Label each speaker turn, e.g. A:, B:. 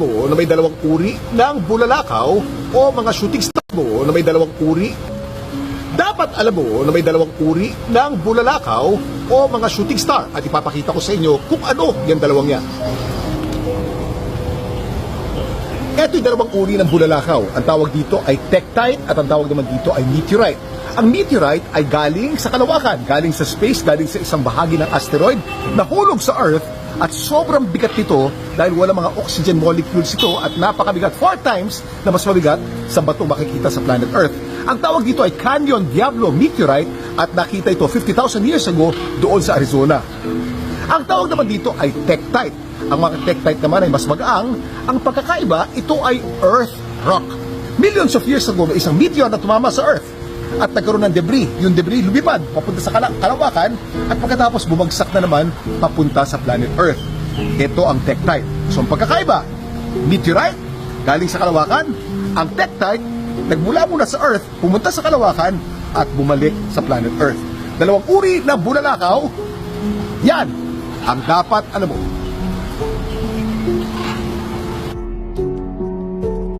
A: mo na may dalawang uri ng bulalakaw o mga shooting star mo na may dalawang uri. Dapat alam mo na may dalawang uri ng bulalakaw o mga shooting star at ipapakita ko sa inyo kung ano yung dalawang yan. Ito yung dalawang uri ng bulalakaw. Ang tawag dito ay tektite at ang tawag naman dito ay meteorite. Ang meteorite ay galing sa kalawakan, galing sa space, galing sa isang bahagi ng asteroid, nahulog sa Earth at sobrang bigat nito dahil wala mga oxygen molecules ito at napakabigat, 4 times na mas mabigat sa batong makikita sa planet Earth. Ang tawag dito ay Canyon Diablo Meteorite at nakita ito 50,000 years ago doon sa Arizona. Ang tawag naman dito ay tektite. Ang mga tektite naman ay mas magaang. Ang pagkakaiba, ito ay Earth rock. Millions of years ago, may isang meteor na tumama sa Earth at nagkaroon ng debris. Yung debris lumipad papunta sa kalawakan at pagkatapos bumagsak na naman papunta sa planet Earth. Ito ang tektite. So ang pagkakaiba, meteorite galing sa kalawakan, ang tektite nagmula muna sa Earth, pumunta sa kalawakan at bumalik sa planet Earth. Dalawang uri ng bulalakaw, yan ang dapat alam mo.